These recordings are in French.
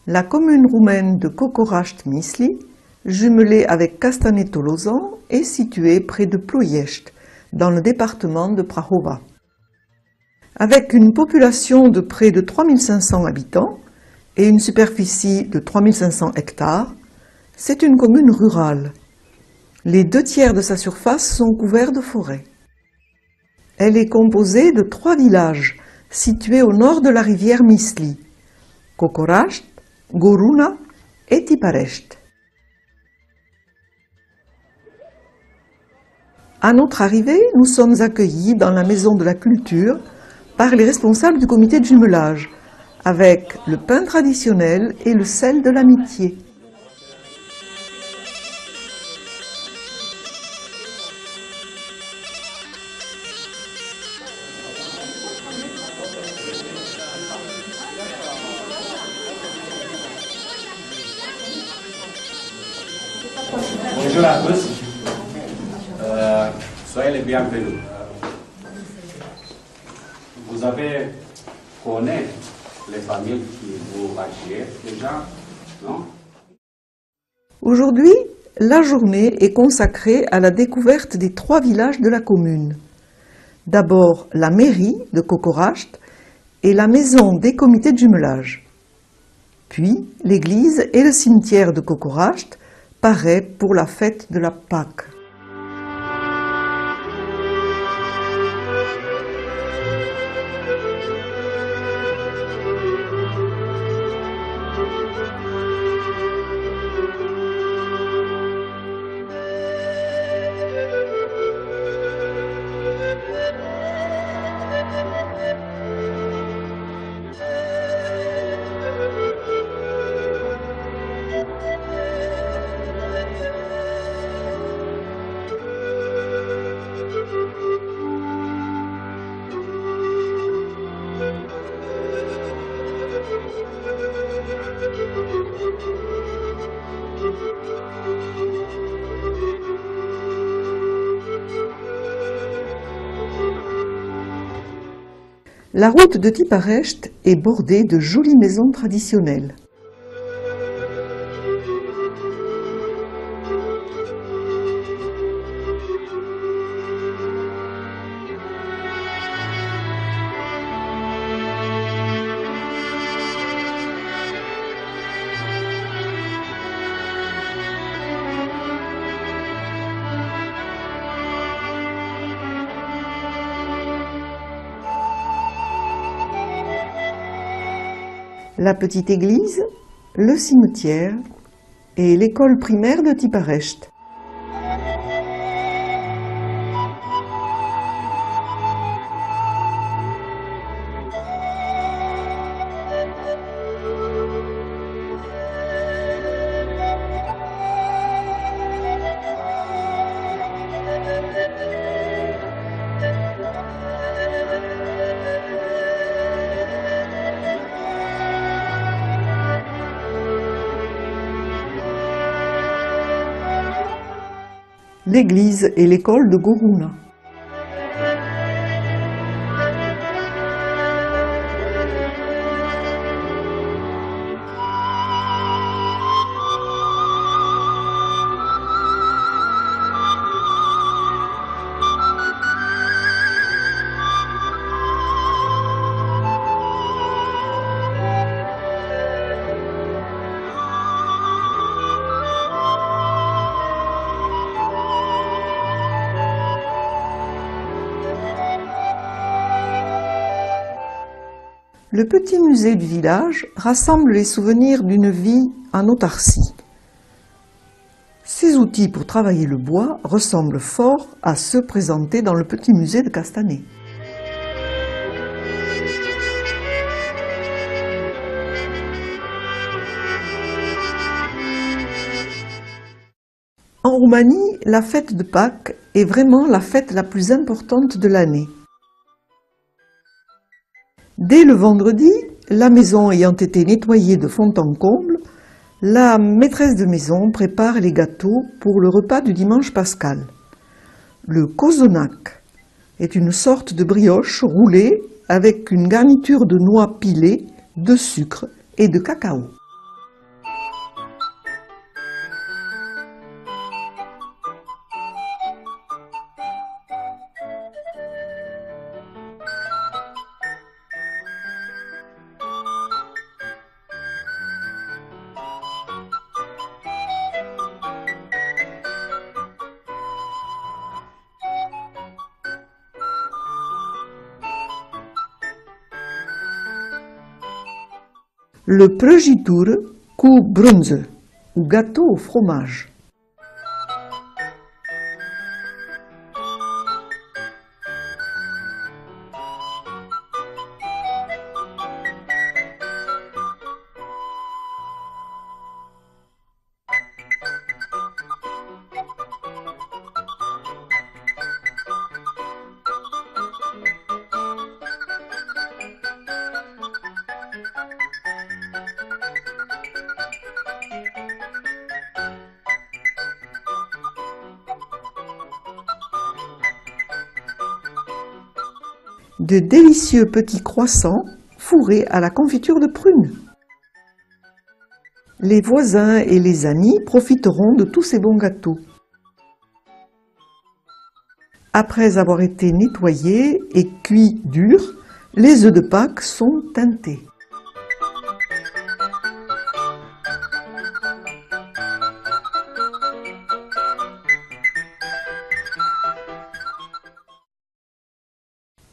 La commune roumaine de Cocoraști-Misli, jumelée avec Castanet-Tolosan, est située près de Ploiești, dans le département de Prahova. Avec une population de près de 3500 habitants et une superficie de 3500 hectares, c'est une commune rurale. Les 2/3 de sa surface sont couverts de forêts. Elle est composée de 3 villages situés au nord de la rivière Misli, Cocoraști, Goruna et Tiparești. À notre arrivée, nous sommes accueillis dans la maison de la culture par les responsables du comité de jumelage, avec le pain traditionnel et le sel de l'amitié. Bonjour à tous, soyez les bienvenus. Vous avez connu les familles qui vous accueillent déjà, non? Aujourd'hui, la journée est consacrée à la découverte des 3 villages de la commune. D'abord la mairie de Cocoraști et la maison des comités de jumelage. Puis l'église et le cimetière de Cocoraști, paraît pour la fête de la Pâque. La route de Tiparești est bordée de jolies maisons traditionnelles. La petite église, le cimetière et l'école primaire de Tiparești. L'église et l'école de Goruna. Le petit musée du village rassemble les souvenirs d'une vie en autarcie. Ces outils pour travailler le bois ressemblent fort à ceux présentés dans le petit musée de Castanet. En Roumanie, la fête de Pâques est vraiment la fête la plus importante de l'année. Dès le vendredi, la maison ayant été nettoyée de fond en comble, la maîtresse de maison prépare les gâteaux pour le repas du dimanche pascal. Le cozonac est une sorte de brioche roulée avec une garniture de noix pilées, de sucre et de cacao. le prăjitur cu brânză, ou gâteau au fromage. De délicieux petits croissants fourrés à la confiture de prunes. Les voisins et les amis profiteront de tous ces bons gâteaux. Après avoir été nettoyés et cuits durs, les œufs de Pâques sont teintés.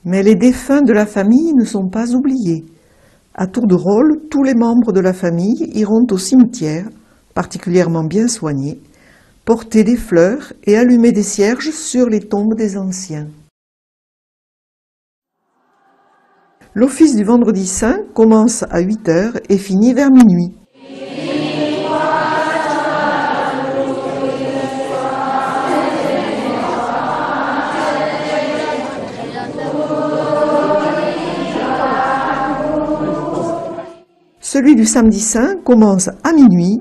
Mais les défunts de la famille ne sont pas oubliés. À tour de rôle, tous les membres de la famille iront au cimetière, particulièrement bien soigné, porter des fleurs et allumer des cierges sur les tombes des anciens. L'office du vendredi saint commence à 8 h et finit vers minuit. Celui du samedi saint commence à minuit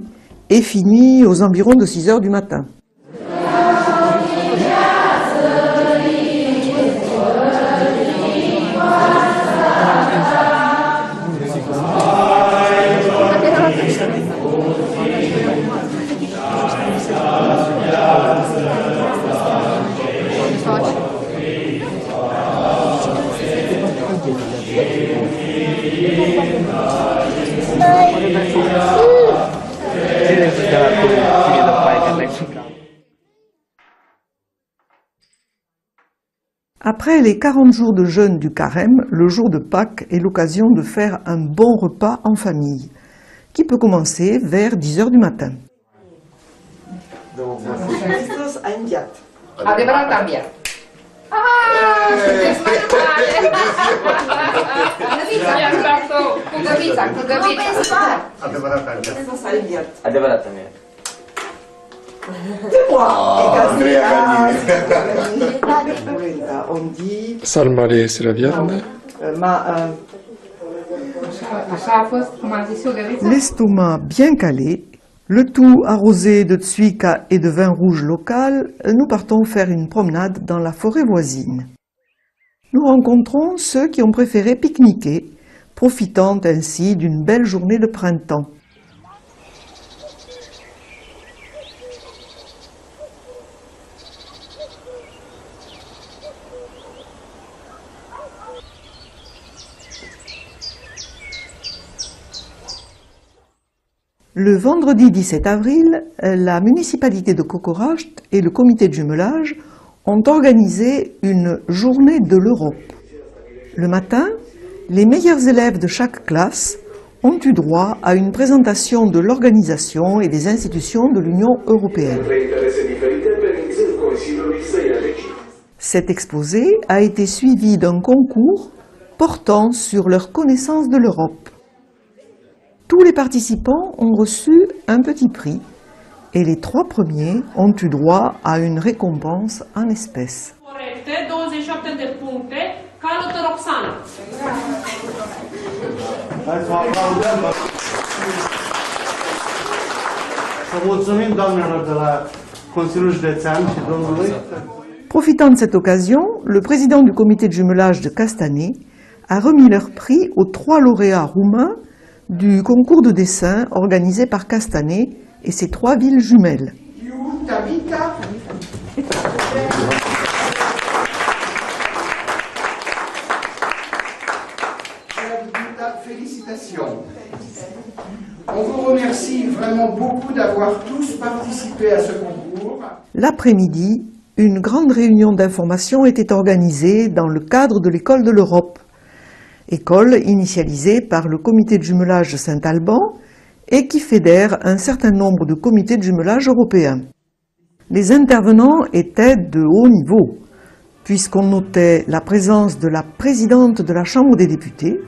et finit aux environs de 6 h du matin. Après les 40 jours de jeûne du carême, le jour de Pâques est l'occasion de faire un bon repas en famille, qui peut commencer vers 10 h du matin. Salmare Seravierne. L'estomac bien calé, le tout arrosé de tsuika et de vin rouge local, nous partons faire une promenade dans la forêt voisine. Nous rencontrons ceux qui ont préféré pique-niquer, profitant ainsi d'une belle journée de printemps. Le vendredi 17 avril, la municipalité de Kokorast et le comité de jumelage ont organisé une journée de l'Europe. Le matin, les meilleurs élèves de chaque classe ont eu droit à une présentation de l'organisation et des institutions de l'Union européenne. Cet exposé a été suivi d'un concours portant sur leur connaissance de l'Europe. Tous les participants ont reçu un petit prix et les 3 premiers ont eu droit à une récompense en espèces. Profitant de cette occasion, le président du comité de jumelage de Castanet a remis leur prix aux 3 lauréats roumains du concours de dessin organisé par Castanet et ses 3 villes jumelles. Félicitations. On vous remercie vraiment beaucoup d'avoir tous participé à ce concours. L'après-midi, une grande réunion d'information était organisée dans le cadre de l'école de l'Europe. école initialisée par le comité de jumelage Saint-Alban et qui fédère un certain nombre de comités de jumelage européens. Les intervenants étaient de haut niveau, puisqu'on notait la présence de la présidente de la Chambre des députés,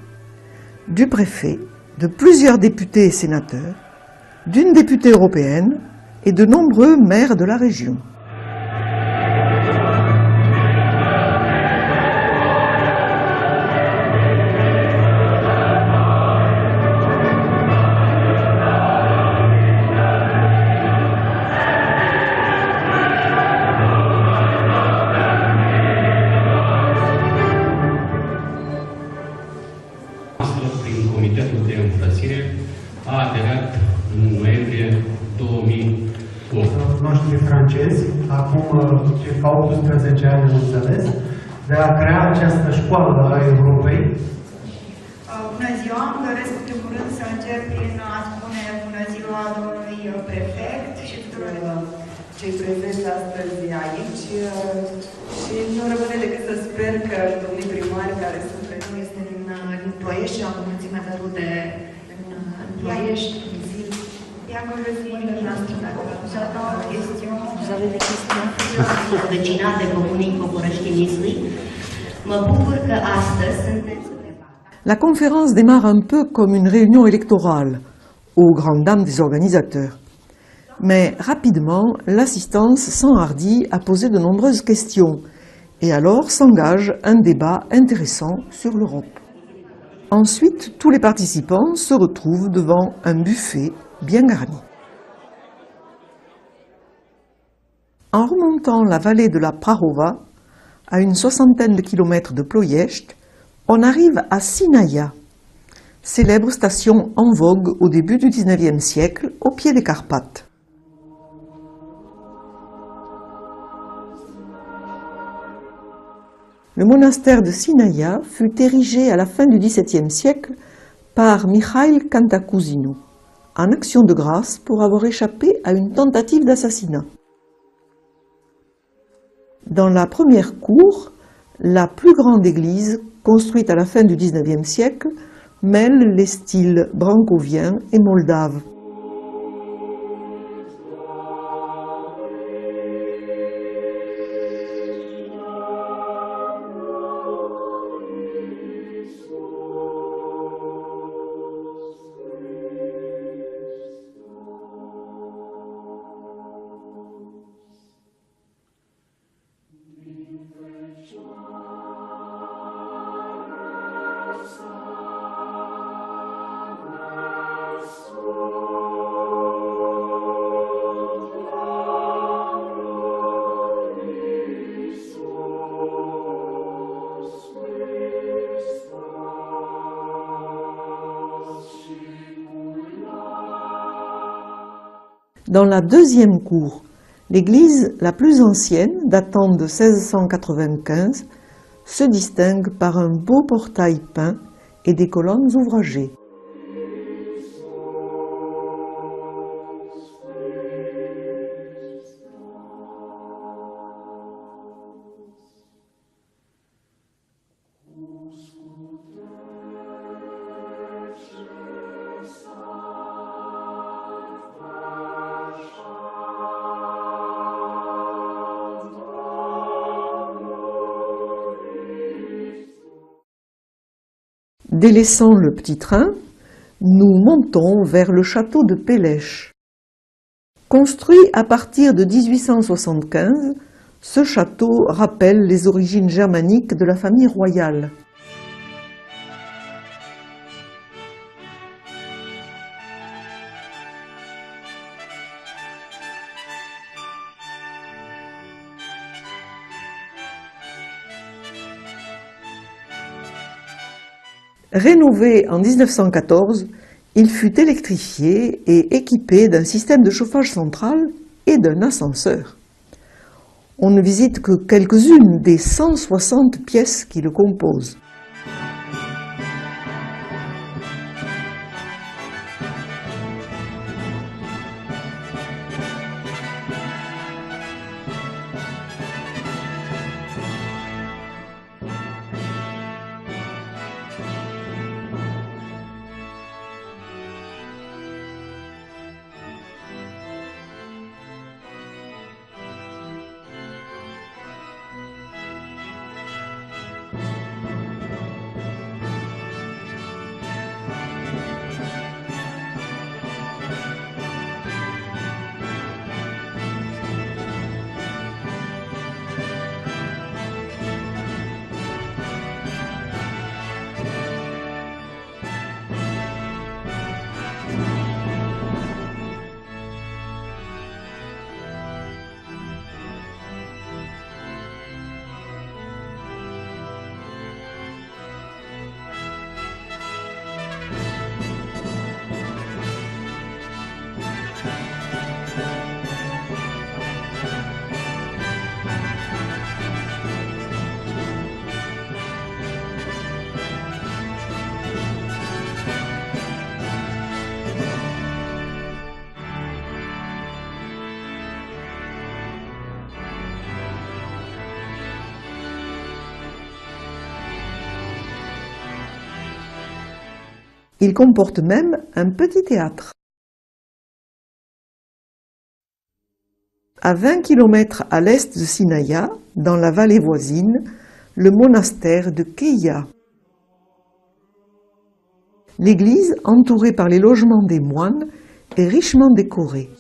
du préfet, de plusieurs députés et sénateurs, d'une députée européenne et de nombreux maires de la région. Prin Comitetul de Înfrățire a aderat în noiembrie 2008. Noștri francezi, acum circa 18 ani, am înțeles, de a crea această școală a Europei. Bună ziua, îmi doresc în primul rând să încep prin a spune bună ziua domnului prefect și tuturor cei prezenți astăzi aici și nu rămâne decât să sper că domnii primari care sunt prezenți este din Ploiești și am o mulțime de rude în Ploiești, în Zil. Vous avez des questions? Vecinate comunii Cocorești-Nisli. Mă bucur că astăzi sunteți. La conférence démarre un peu comme une réunion électorale, aux grandes dames des organisateurs. Mais rapidement, l'assistance s'enhardit à poser de nombreuses questions, et alors s'engage un débat intéressant sur l'Europe. Ensuite, tous les participants se retrouvent devant un buffet bien garni. En remontant la vallée de la Prahova, à une soixantaine de kilomètres de Ploiești, on arrive à Sinaia, célèbre station en vogue au début du XIXe siècle, au pied des Carpates. Le monastère de Sinaia fut érigé à la fin du XVIIe siècle par Mihail Cantacuzino, en action de grâce pour avoir échappé à une tentative d'assassinat. Dans la première cour, la plus grande église, construite à la fin du XIXe siècle, mêle les styles brancoviens et moldaves. Dans la deuxième cour, l'église la plus ancienne, datant de 1695, se distingue par un beau portail peint et des colonnes ouvragées. Délaissant le petit train, nous montons vers le château de Pélèche. Construit à partir de 1875, ce château rappelle les origines germaniques de la famille royale. Rénové en 1914, il fut électrifié et équipé d'un système de chauffage central et d'un ascenseur. On ne visite que quelques-unes des 160 pièces qui le composent. Il comporte même un petit théâtre. À 20 km à l'est de Sinaia, dans la vallée voisine, le monastère de Keia. L'église, entourée par les logements des moines, est richement décorée.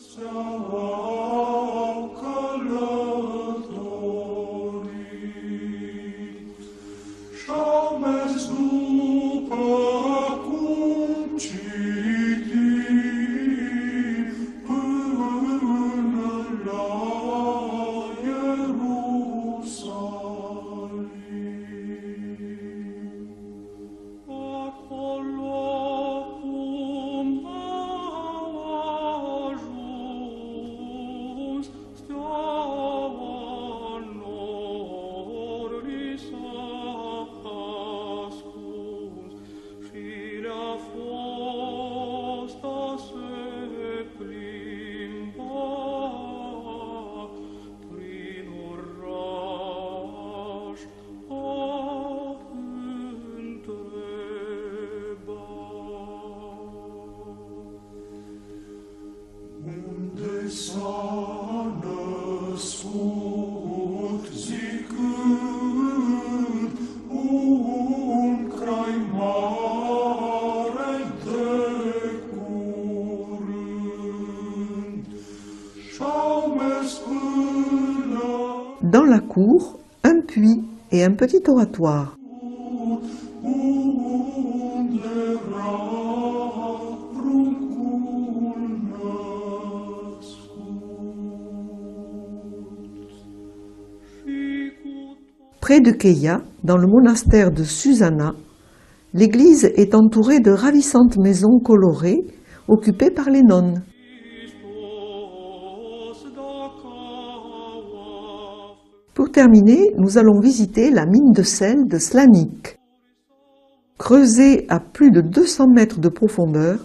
Dans la cour, un puits et un petit oratoire. Près de Keia, dans le monastère de Susana, l'église est entourée de ravissantes maisons colorées occupées par les nonnes. Pour terminer, nous allons visiter la mine de sel de Slanik. Creusée à plus de 200 mètres de profondeur,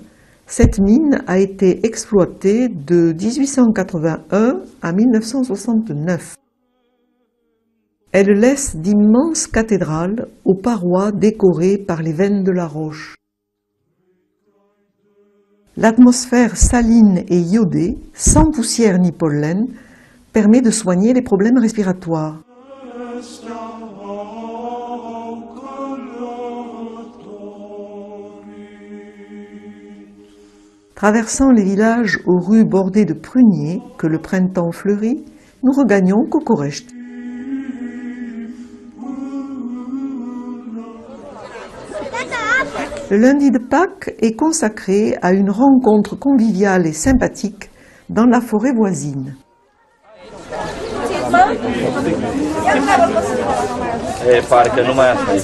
cette mine a été exploitée de 1881 à 1969. Elle laisse d'immenses cathédrales aux parois décorées par les veines de la roche. L'atmosphère saline et iodée, sans poussière ni pollen, permet de soigner les problèmes respiratoires. Traversant les villages aux rues bordées de pruniers que le printemps fleurit, nous regagnons Kukurești. Le lundi de Pâques est consacré à une rencontre conviviale et sympathique dans la forêt voisine. Parcă numai asta e.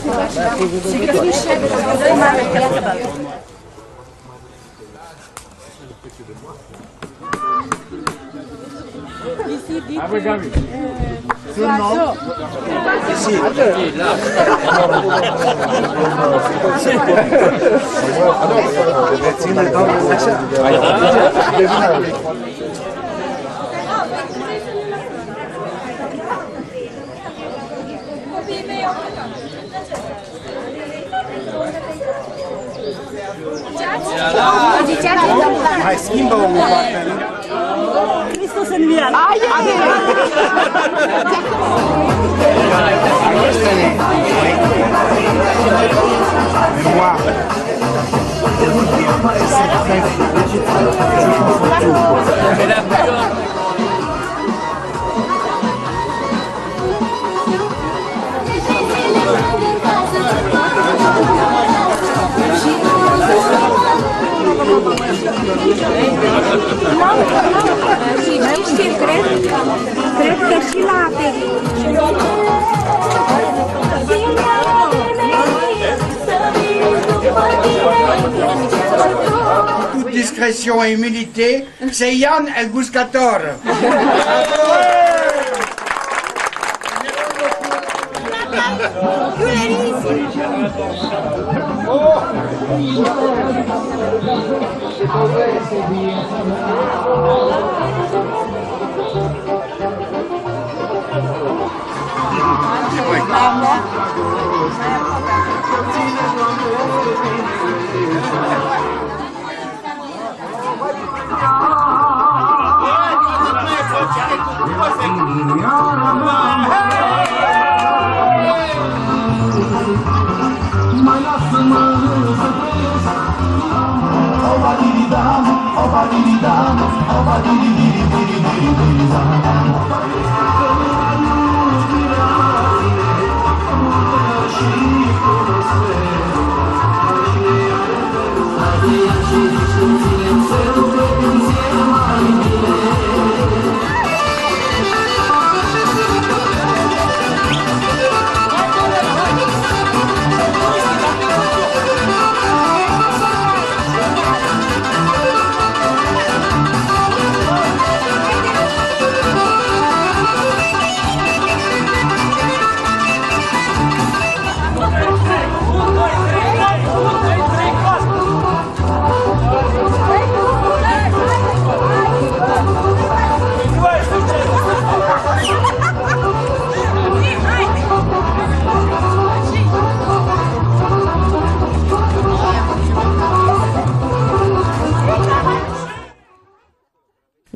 Hai, schimbă-o în partea. Hristos înviat! Cred că și la Toute discrétion et humilité, c'est Yann El Buscator. Mai lasă-mă să trăiesc. Oba-diri-dam, oba-diri-dam, oba-diri-diri-diri-diri-diri-dam.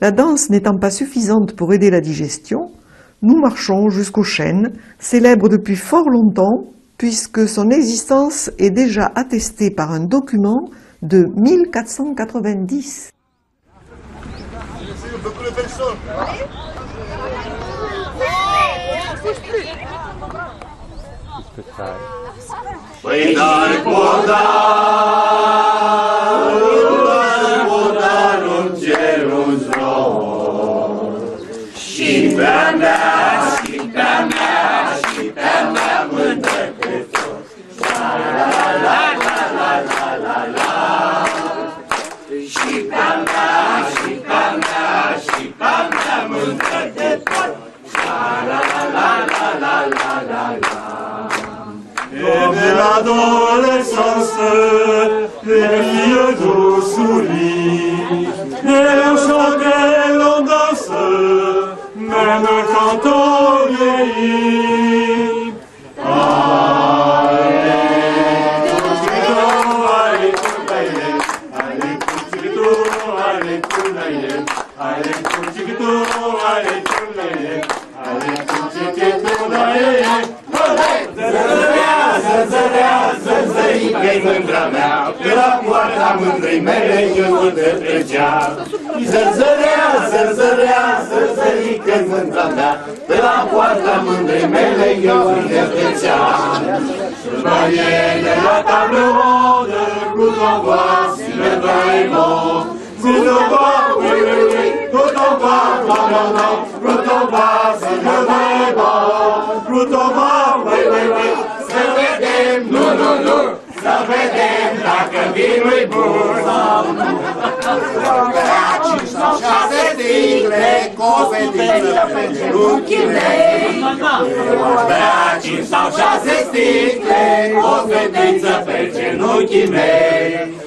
La danse n'étant pas suffisante pour aider la digestion, nous marchons jusqu'au chêne, célèbre depuis fort longtemps, puisque son existence est déjà attestée par un document de 1490. Păi dar podarul cerul zor, și pe-a mea, și pe-a mea, și pe-a mea mândră cât tot. La la la la la la la la. Și pe-a mea, și pe-a mea, și pe-a mea mândră cât tot. La la la la la la la la. Et de l'adolescence, les filles nous sourient, et l'on chante et l'on danse, même quand on vieillit. Allez, zărzărică-i mândra mea, pe la poarta mândrei mele eu unde trecea. Zărzărea, zărzărea, zărzărică-i mândra mea, pe la poarta mândrei mele eu unde trecea. Joyelle la table ronde, tout en bois, si le vin est bon. Si le bois, oui, oui, oui, tout en bois, non, non, non, tout en bois, si le vin est bon. Tout en bois, oui, oui, oui, să vedem, nu, nu, nu, să vedem dacă vinul-i bun sau nu. Bea 5 sau 6 sticle, cu o fetiță pe genunchii mei. Bea 5 sau 6 sticle, cu o fetiță pe genunchii mei.